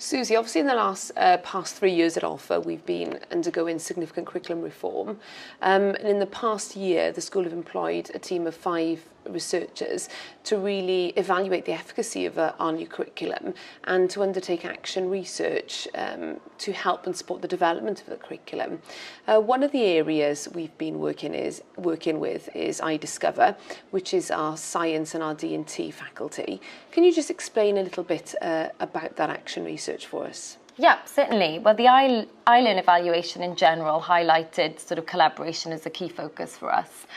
Susie, obviously in the past 3 years at Alpha, we've been undergoing significant curriculum reform. And in the past year, the school have employed a team of 5 researchers to really evaluate the efficacy of our new curriculum and to undertake action research to help and support the development of the curriculum. One of the areas we've been working with is iDiscover, which is our science and our D&T faculty. Can you just explain a little bit about that action research for us? Yeah, certainly. Well, the iLearn evaluation in general highlighted sort of collaboration as a key focus for us.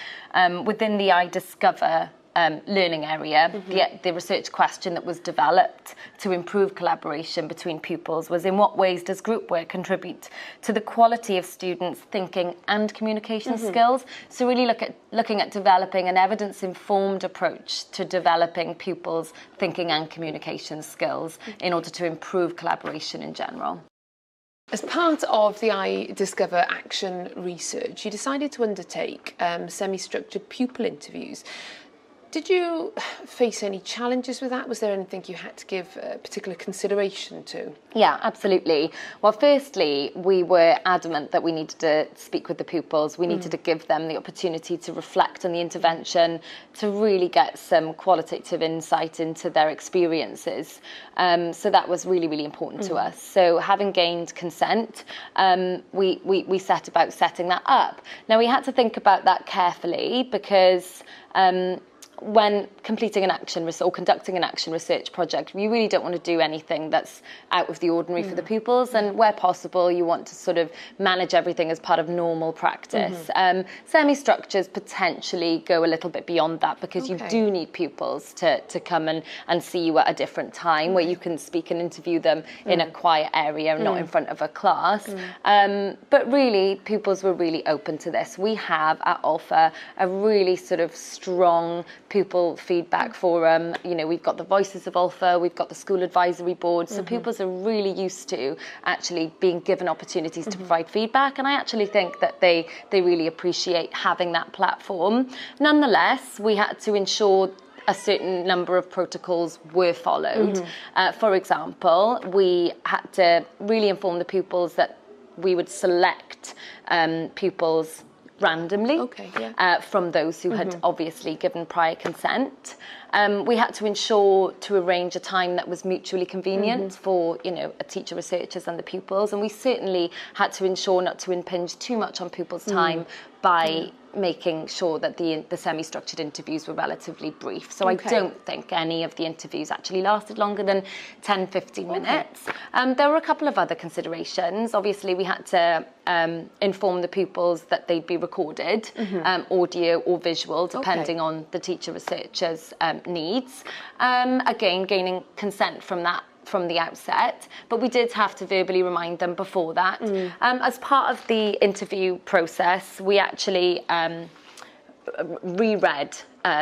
Within the iDiscover learning area, the research question that was developed to improve collaboration between pupils was, in what ways does group work contribute to the quality of students' thinking and communication skills? So really looking at developing an evidence-informed approach to developing pupils' thinking and communication skills in order to improve collaboration in general. As part of the iDiscover action research, you decided to undertake semi-structured pupil interviews. Did you face any challenges with that? Was there anything you had to give particular consideration to? Yeah, absolutely. Well, firstly, we were adamant that we needed to speak with the pupils. We needed to give them the opportunity to reflect on the intervention, to really get some qualitative insight into their experiences. So that was really, really important to us. So having gained consent, we set about setting that up. Now, we had to think about that carefully because when completing an action or conducting an action research project, you really don't want to do anything that's out of the ordinary for the pupils, and where possible you want to sort of manage everything as part of normal practice. Semi-structures potentially go a little bit beyond that because you do need pupils to come and see you at a different time where you can speak and interview them in a quiet area, not in front of a class. But really, pupils were really open to this. We have at Alpha a really sort of strong pupil feedback forum. You know, we've got the Voices of Alpha, we've got the School Advisory Board, so pupils are really used to actually being given opportunities to provide feedback, and I actually think that they really appreciate having that platform. Nonetheless, we had to ensure a certain number of protocols were followed. For example, we had to really inform the pupils that we would select pupils randomly from those who had obviously given prior consent. We had to ensure to arrange a time that was mutually convenient for, teacher researchers and the pupils, and we certainly had to ensure not to impinge too much on pupils' time by making sure that the semi-structured interviews were relatively brief. So I don't think any of the interviews actually lasted longer than 10-15 minutes. There were a couple of other considerations. Obviously, we had to inform the pupils that they'd be recorded, audio or visual, depending on the teacher researcher's needs. Again, gaining consent from the outset, but we did have to verbally remind them before that. As part of the interview process, we actually reread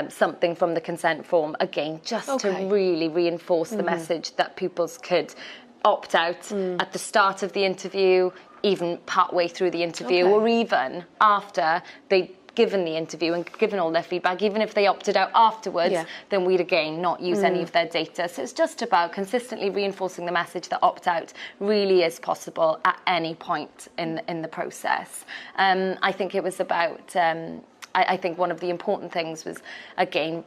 something from the consent form, again, just to really reinforce the message that pupils could opt out at the start of the interview, even partway through the interview, or even after they'd given the interview and given all their feedback. Even if they opted out afterwards, then we'd again not use any of their data. So it's just about consistently reinforcing the message that opt-out really is possible at any point in the process. I think it was about, I think one of the important things was, again,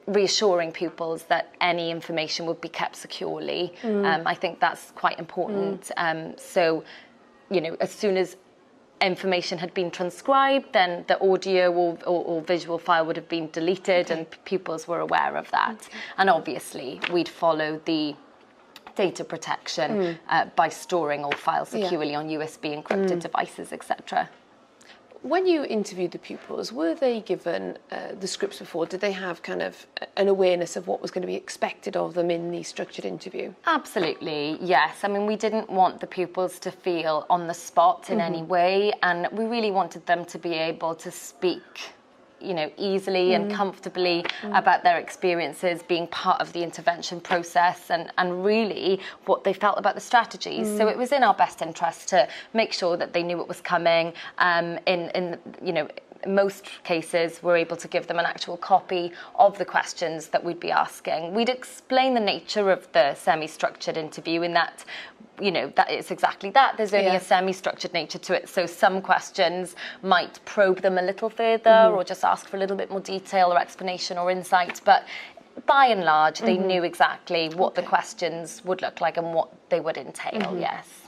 reassuring pupils that any information would be kept securely. I think that's quite important. So, as soon as information had been transcribed, then the audio or visual file would have been deleted, and pupils were aware of that. And obviously, we'd follow the data protection by storing all files securely on USB encrypted devices, etc. When you interviewed the pupils, were they given the scripts before? Did they have kind of an awareness of what was going to be expected of them in the structured interview? Absolutely, yes. I mean, we didn't want the pupils to feel on the spot in any way, and we really wanted them to be able to speak easily and comfortably about their experiences being part of the intervention process and really what they felt about the strategies. So it was in our best interest to make sure that they knew what was coming in most cases, we're able to give them an actual copy of the questions that we'd be asking. We'd explain the nature of the semi-structured interview in that, you know, that it's exactly that. There's only a semi-structured nature to it. So some questions might probe them a little further or just ask for a little bit more detail or explanation or insight. But by and large, they knew exactly what the questions would look like and what they would entail, yes.